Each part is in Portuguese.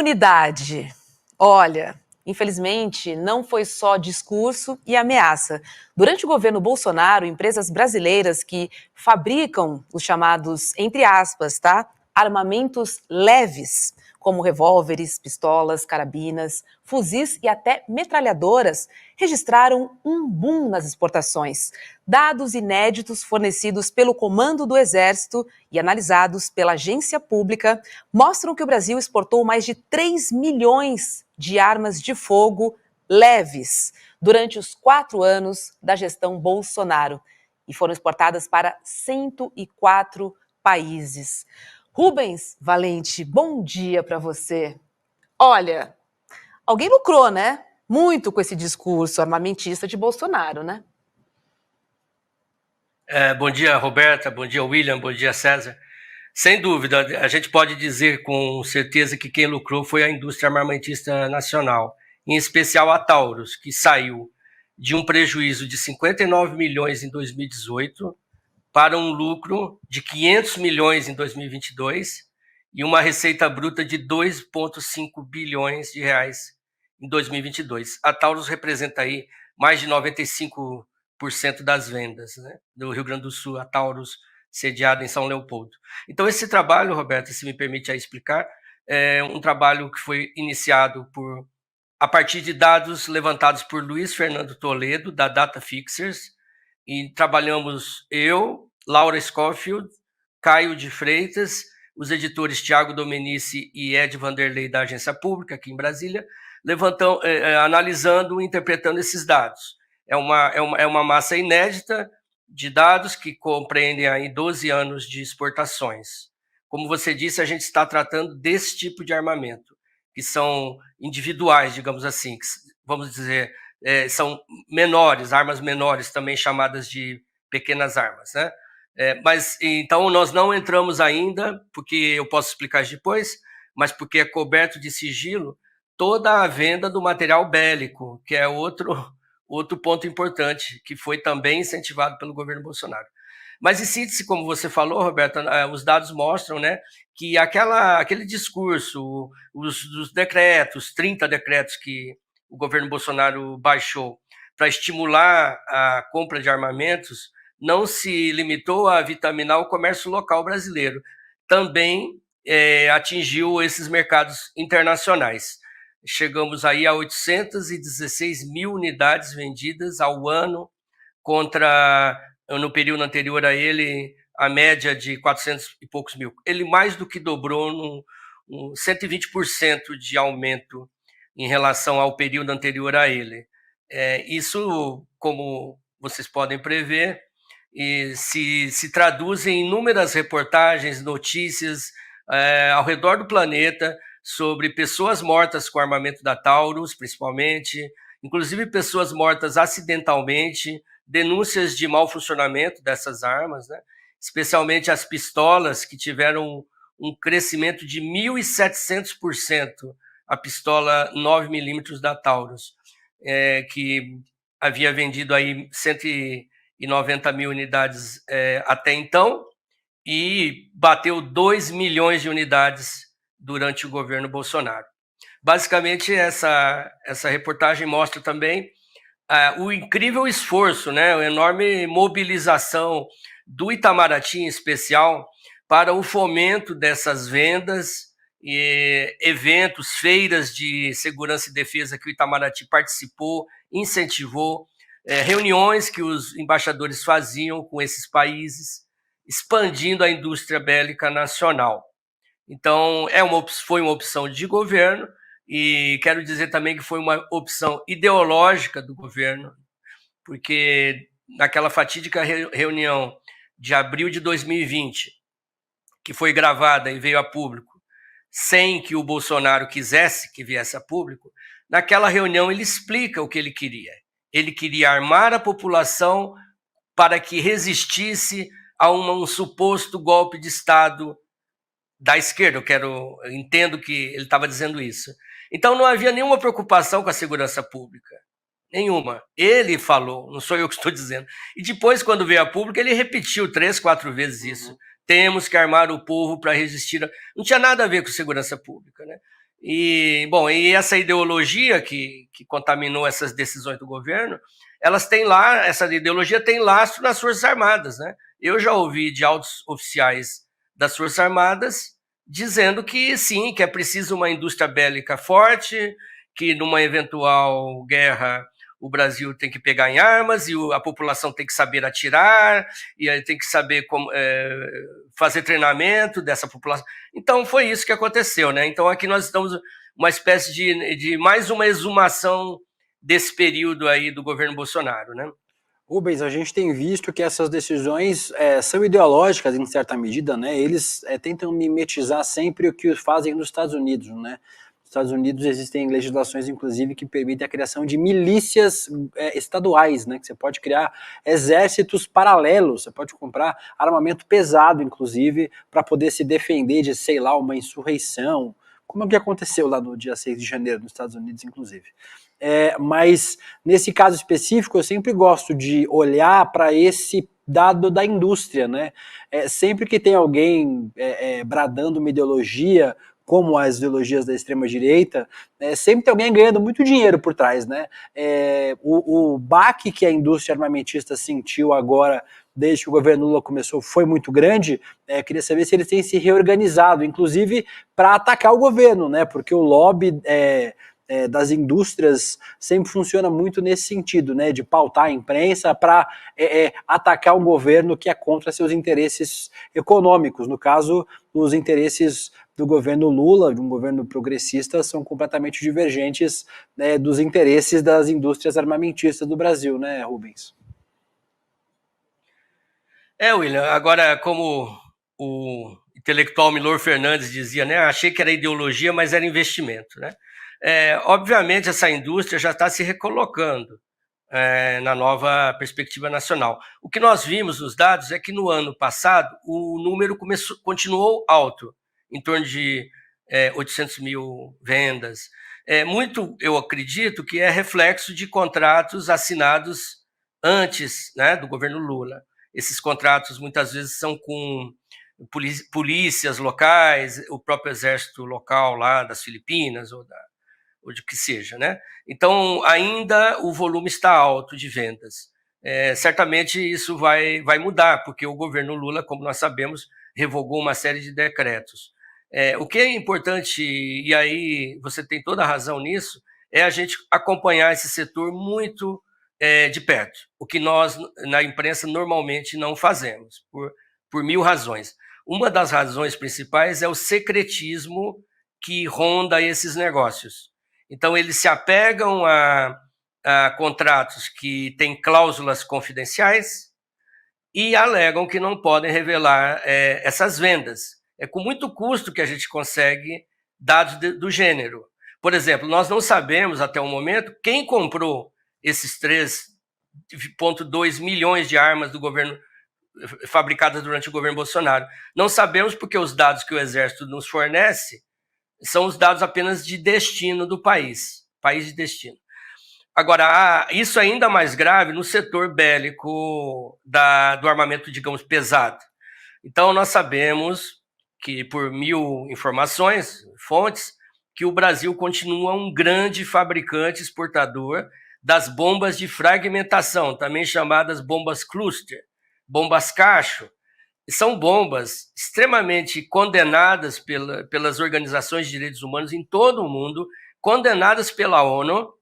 Imunidade. Olha, infelizmente, não foi só discurso e ameaça. Durante o governo Bolsonaro, empresas brasileiras que fabricam os chamados, entre aspas, tá? Armamentos leves, como revólveres, pistolas, carabinas, fuzis e até metralhadoras, registraram um boom nas exportações. Dados inéditos fornecidos pelo Comando do Exército e analisados pela agência pública mostram que o Brasil exportou mais de 3 milhões de armas de fogo leves durante os 4 anos da gestão Bolsonaro e foram exportadas para 104 países. Rubens Valente, bom dia para você. Olha, alguém lucrou, né? Muito com esse discurso armamentista de Bolsonaro, né? Bom dia, Roberta, bom dia, William, bom dia, César. Sem dúvida, a gente pode dizer com certeza que quem lucrou foi a indústria armamentista nacional, em especial a Taurus, que saiu de um prejuízo de 59 milhões em 2018 para um lucro de 500 milhões em 2022 e uma receita bruta de 2,5 bilhões de reais em 2022. A Taurus representa aí mais de 95% das vendas, né, do Rio Grande do Sul, a Taurus, sediada em São Leopoldo. Então, esse trabalho, Roberto, se me permite aí explicar, é um trabalho que foi iniciado a partir de dados levantados por Luiz Fernando Toledo, da Data Fixers, e trabalhamos eu, Laura Schofield, Caio de Freitas, os editores Tiago Domenici e Ed Vanderlei, da Agência Pública, aqui em Brasília, analisando e interpretando esses dados. É uma massa inédita de dados que compreendem aí 12 anos de exportações. Como você disse, a gente está tratando desse tipo de armamento, que são individuais, digamos assim, que, vamos dizer, são menores, armas menores, também chamadas de pequenas armas, né? Mas então nós não entramos ainda, porque eu posso explicar depois, mas porque é coberto de sigilo toda a venda do material bélico, que é outro ponto importante, que foi também incentivado pelo governo Bolsonaro. Mas em síntese, como você falou, Roberta, os dados mostram, né, que aquele discurso, os decretos, 30 decretos que o governo Bolsonaro baixou para estimular a compra de armamentos, não se limitou a vitaminar o comércio local brasileiro, também atingiu esses mercados internacionais. Chegamos aí a 816 mil unidades vendidas ao ano, contra, no período anterior a ele, a média de 400 e poucos mil. Ele mais do que dobrou, 120% de aumento em relação ao período anterior a ele. Isso, como vocês podem prever, se traduz em inúmeras reportagens, notícias ao redor do planeta sobre pessoas mortas com armamento da Taurus, principalmente, inclusive pessoas mortas acidentalmente, denúncias de mau funcionamento dessas armas, né? Especialmente as pistolas, que tiveram um crescimento de 1.700%, a pistola 9mm da Taurus, que havia vendido aí 190 mil unidades até então, e bateu 2 milhões de unidades durante o governo Bolsonaro. Basicamente, essa reportagem mostra também o incrível esforço, né, a enorme mobilização do Itamaraty, em especial, para o fomento dessas vendas, eventos, feiras de segurança e defesa que o Itamaraty participou, incentivou, reuniões que os embaixadores faziam com esses países, expandindo a indústria bélica nacional. Então, foi uma opção de governo, e quero dizer também que foi uma opção ideológica do governo, porque naquela fatídica reunião de abril de 2020, que foi gravada e veio a público, sem que o Bolsonaro quisesse que viesse a público, naquela reunião ele explica o que ele queria. Ele queria armar a população para que resistisse a um suposto golpe de Estado da esquerda. Eu entendo que ele estava dizendo isso. Então não havia nenhuma preocupação com a segurança pública. Nenhuma. Ele falou, não sou eu que estou dizendo. E depois, quando veio a público, ele repetiu 3, 4 vezes isso. Temos que armar o povo para resistir. Não tinha nada a ver com segurança pública, né? E essa ideologia que contaminou essas decisões do governo, essa ideologia tem lastro nas Forças Armadas, né? Eu já ouvi de altos oficiais das Forças Armadas dizendo que sim, que é preciso uma indústria bélica forte, que numa eventual guerra o Brasil tem que pegar em armas e a população tem que saber atirar e aí tem que saber fazer treinamento dessa população. Então foi isso que aconteceu, né? Então aqui nós estamos uma espécie de mais uma exumação desse período aí do governo Bolsonaro, né? Rubens, a gente tem visto que essas decisões são ideológicas em certa medida, né? Eles tentam mimetizar sempre o que fazem nos Estados Unidos, né? Nos Estados Unidos existem legislações, inclusive, que permitem a criação de milícias estaduais, né? Que você pode criar exércitos paralelos, você pode comprar armamento pesado, inclusive, para poder se defender de, sei lá, uma insurreição, como é que aconteceu lá no dia 6 de janeiro nos Estados Unidos, inclusive. Mas nesse caso específico eu sempre gosto de olhar para esse dado da indústria, né? Sempre que tem alguém bradando uma ideologia, como as ideologias da extrema-direita, sempre tem alguém ganhando muito dinheiro por trás, né? O baque que a indústria armamentista sentiu agora, desde que o governo Lula começou, foi muito grande. Queria saber se eles têm se reorganizado, inclusive para atacar o governo, né? Porque o lobby das indústrias sempre funciona muito nesse sentido, né, de pautar a imprensa para atacar um governo que é contra seus interesses econômicos. No caso, os interesses do governo Lula, de um governo progressista, são completamente divergentes, né, dos interesses das indústrias armamentistas do Brasil, né, Rubens? William, agora como o intelectual Milor Fernandes dizia, né, achei que era ideologia, mas era investimento, né? Obviamente, essa indústria já está se recolocando na nova perspectiva nacional. O que nós vimos nos dados é que no ano passado o número continuou alto, em torno de 800 mil vendas. Muito, eu acredito, que é reflexo de contratos assinados antes, né, do governo Lula. Esses contratos muitas vezes são com polícias locais, o próprio exército local lá das Filipinas ou de que seja, né? Então, ainda o volume está alto de vendas. Certamente isso vai mudar, porque o governo Lula, como nós sabemos, revogou uma série de decretos. O que é importante, e aí você tem toda a razão nisso, é a gente acompanhar esse setor muito de perto, o que nós, na imprensa, normalmente não fazemos, por mil razões. Uma das razões principais é o secretismo que ronda esses negócios. Então, eles se apegam a contratos que têm cláusulas confidenciais e alegam que não podem revelar essas vendas. É com muito custo que a gente consegue dados do gênero. Por exemplo, nós não sabemos até o momento quem comprou esses 3,2 milhões de armas do governo fabricadas durante o governo Bolsonaro. Não sabemos porque os dados que o Exército nos fornece são os dados apenas de destino do país de destino. Agora, isso é ainda mais grave no setor bélico do armamento, digamos, pesado. Então, nós sabemos que, por 1000 informações, fontes, que o Brasil continua um grande fabricante exportador das bombas de fragmentação, também chamadas bombas cluster, bombas cacho. São bombas extremamente condenadas pelas organizações de direitos humanos em todo o mundo, condenadas pela ONU,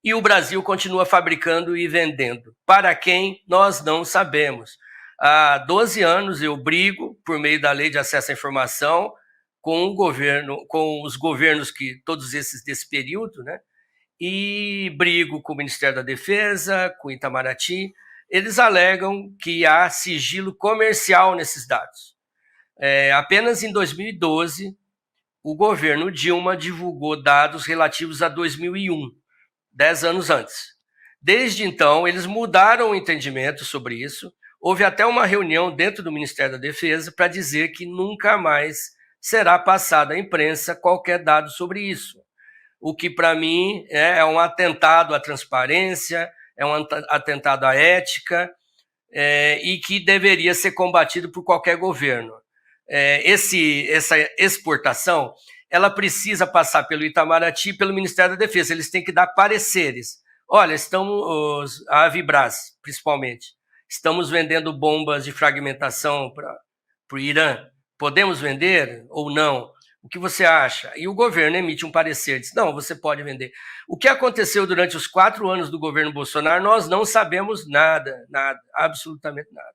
e o Brasil continua fabricando e vendendo. Para quem? Nós não sabemos. Há 12 anos eu brigo, por meio da Lei de Acesso à Informação, com os governos que todos esses desse período, né? E brigo com o Ministério da Defesa, com o Itamaraty. Eles alegam que há sigilo comercial nesses dados. Apenas em 2012, o governo Dilma divulgou dados relativos a 2001, 10 anos antes. Desde então, eles mudaram o entendimento sobre isso. Houve até uma reunião dentro do Ministério da Defesa para dizer que nunca mais será passado à imprensa qualquer dado sobre isso. O que, para mim, é um atentado à transparência, é um atentado à ética, e que deveria ser combatido por qualquer governo. Essa exportação, ela precisa passar pelo Itamaraty e pelo Ministério da Defesa. Eles têm que dar pareceres. Olha, a Avibras, principalmente, estamos vendendo bombas de fragmentação para o Irã. Podemos vender ou não? O que você acha? E o governo emite um parecer, diz, não, você pode vender. O que aconteceu durante os 4 anos do governo Bolsonaro, nós não sabemos nada, absolutamente nada.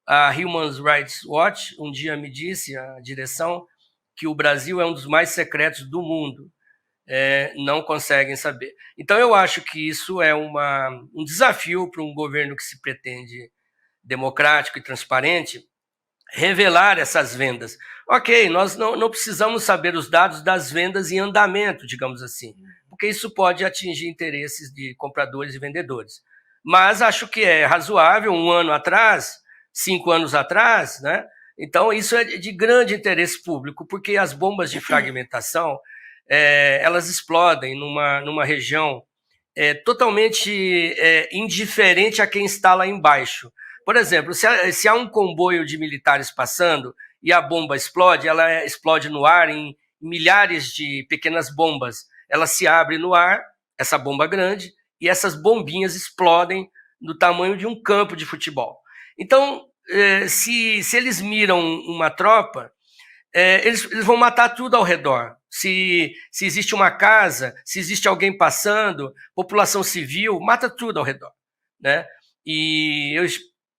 A Human Rights Watch um dia me disse, a direção, que o Brasil é um dos mais secretos do mundo. Não conseguem saber. Então eu acho que isso é um desafio para um governo que se pretende democrático e transparente, revelar essas vendas. Ok, nós não precisamos saber os dados das vendas em andamento, digamos assim, porque isso pode atingir interesses de compradores e vendedores. Mas acho que é razoável, 1 ano atrás, 5 anos atrás, né? Então isso é de grande interesse público, porque as bombas de fragmentação, elas explodem numa região totalmente indiferente a quem está lá embaixo. Por exemplo, se há um comboio de militares passando e a bomba explode, ela explode no ar em milhares de pequenas bombas. Ela se abre no ar, essa bomba grande, e essas bombinhas explodem do tamanho de um campo de futebol. Então, se eles miram uma tropa, eles vão matar tudo ao redor. Se existe uma casa, se existe alguém passando, população civil, mata tudo ao redor, né? E eu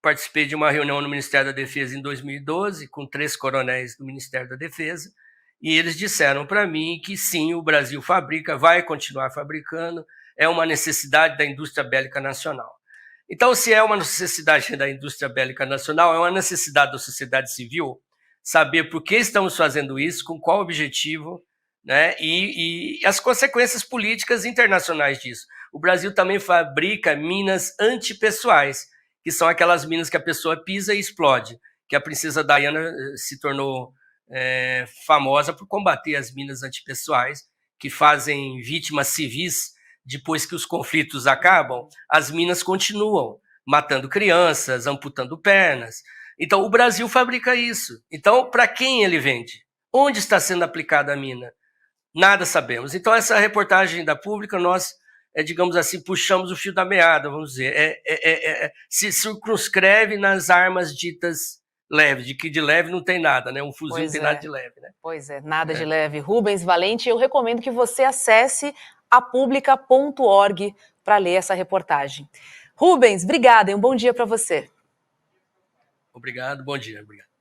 participei de uma reunião no Ministério da Defesa em 2012, com 3 coronéis do Ministério da Defesa, e eles disseram para mim que sim, o Brasil fabrica, vai continuar fabricando, é uma necessidade da indústria bélica nacional. Então, se é uma necessidade da indústria bélica nacional, é uma necessidade da sociedade civil saber por que estamos fazendo isso, com qual objetivo, né? E as consequências políticas internacionais disso. O Brasil também fabrica minas antipessoais, que são aquelas minas que a pessoa pisa e explode, que a princesa Diana se tornou famosa por combater as minas antipessoais, que fazem vítimas civis. Depois que os conflitos acabam, as minas continuam matando crianças, amputando pernas. Então, o Brasil fabrica isso. Então, para quem ele vende? Onde está sendo aplicada a mina? Nada sabemos. Então, essa reportagem da Pública, nós, digamos assim, puxamos o fio da meada, vamos dizer. Se circunscreve nas armas ditas leves, de que de leve não tem nada, né? Um fuzil não tem nada de leve, né? Pois é, nada de leve. Rubens Valente, eu recomendo que você acesse apublica.org para ler essa reportagem. Rubens, obrigada e um bom dia para você. Obrigado, bom dia. Obrigado.